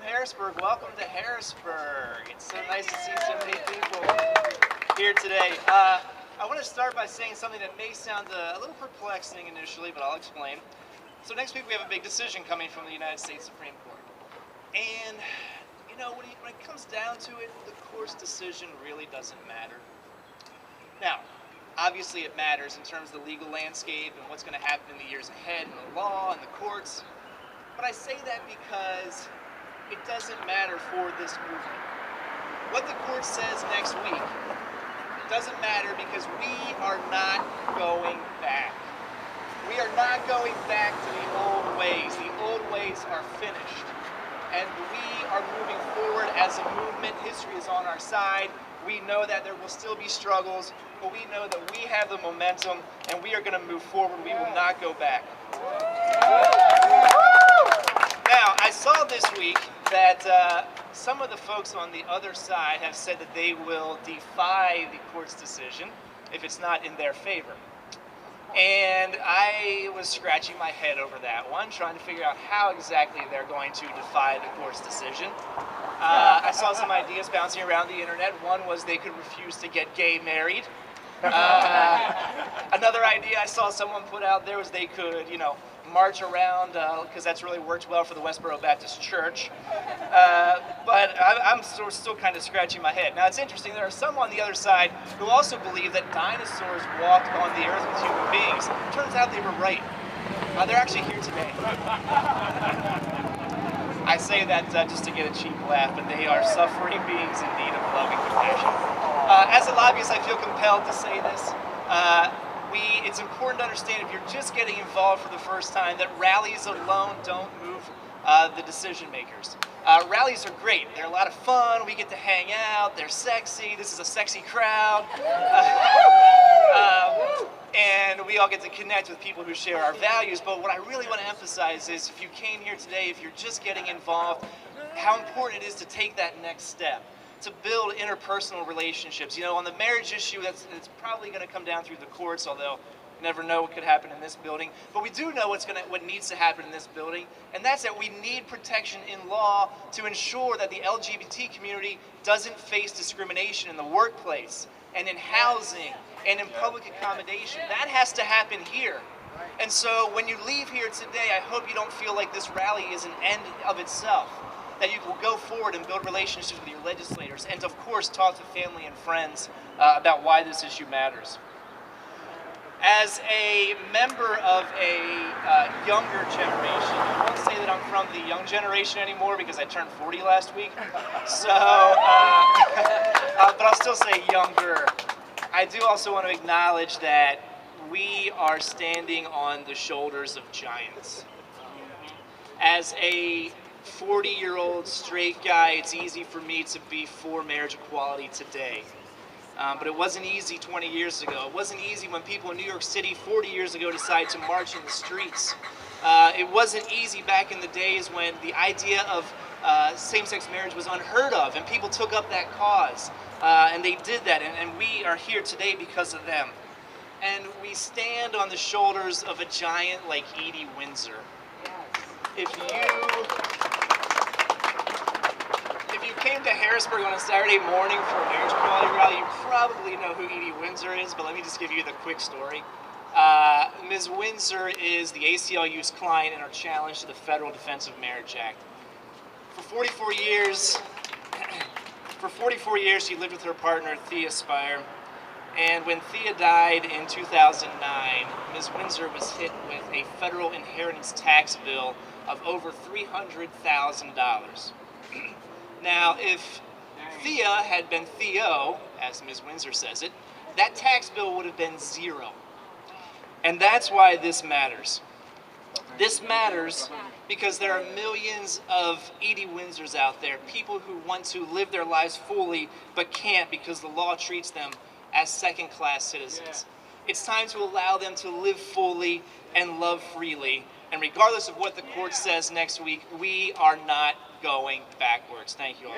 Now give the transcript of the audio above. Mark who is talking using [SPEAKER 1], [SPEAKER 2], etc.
[SPEAKER 1] Harrisburg, welcome to Harrisburg. It's so nice to see so many people here today. I want to start by saying something that may sound a little perplexing initially, but I'll explain. So next week we have a big decision coming from the United States Supreme Court. And, you know, when it comes down to it, the court's decision really doesn't matter. Now, obviously it matters in terms of the legal landscape and what's going to happen in the years ahead in the law and the courts. But I say that because it doesn't matter for this movement. What the court says next week doesn't matter because we are not going back. We are not going back to the old ways. The old ways are finished. And we are moving forward as a movement. History is on our side. We know that there will still be struggles, but we know that we have the momentum and we are going to move forward. We will not go back. Now, I saw this week that some of the folks on the other side have said that they will defy the court's decision if it's not in their favor. And I was scratching my head over that one, trying to figure out how exactly they're going to defy the court's decision. I saw some ideas bouncing around the internet. One was they could refuse to get gay married. Another idea I saw someone put out there was they could, march around, because that's really worked well for the Westboro Baptist Church. But I'm still kind of scratching my head. Now, it's interesting, there are some on the other side who also believe that dinosaurs walked on the earth with human beings. Turns out they were right. They're actually here today. I say that just to get a cheap laugh, but they are suffering beings in need of love and compassion. As a lobbyist, I feel compelled to say this. It's important to understand, if you're just getting involved for the first time, that rallies alone don't move the decision makers. Rallies are great. They're a lot of fun. We get to hang out. They're sexy. This is a sexy crowd. And we all get to connect with people who share our values. But what I really want to emphasize is, if you came here today, if you're just getting involved, how important it is to take that next step, to build interpersonal relationships. On the marriage issue, it's probably going to come down through the courts, although you never know what could happen in this building. But we do know what needs to happen in this building, and that's that we need protection in law to ensure that the LGBT community doesn't face discrimination in the workplace and in housing and in public accommodation. That has to happen here. And so when you leave here today, I hope you don't feel like this rally is an end of itself, that you will go forward and build relationships with your legislators, and of course talk to family and friends about why this issue matters. As a member of a younger generation, I won't say that I'm from the young generation anymore because I turned 40 last week, so, but I'll still say younger. I do also want to acknowledge that we are standing on the shoulders of giants. As a 40-year-old straight guy, it's easy for me to be for marriage equality today. But it wasn't easy 20 years ago. It wasn't easy when people in New York City 40 years ago decided to march in the streets. It wasn't easy back in the days when the idea of same-sex marriage was unheard of, and people took up that cause. And they did that, and we are here today because of them. And we stand on the shoulders of a giant like Edie Windsor. If you came to Harrisburg on a Saturday morning for a marriage equality rally, you probably know who Edie Windsor is, but let me just give you the quick story. Ms. Windsor is the ACLU's client in our challenge to the Federal Defense of Marriage Act. For 44 years, she lived with her partner, Thea Spire, and when Thea died in 2009, Ms. Windsor was hit with a federal inheritance tax bill of over $300,000. Now, if Thea had been Theo, as Ms. Windsor says it, that tax bill would have been zero. And that's why this matters. This matters because there are millions of Edie Windsors out there, people who want to live their lives fully but can't because the law treats them as second-class citizens. It's time to allow them to live fully and love freely. And regardless of what the court says next week, we are not going backwards. Thank you all.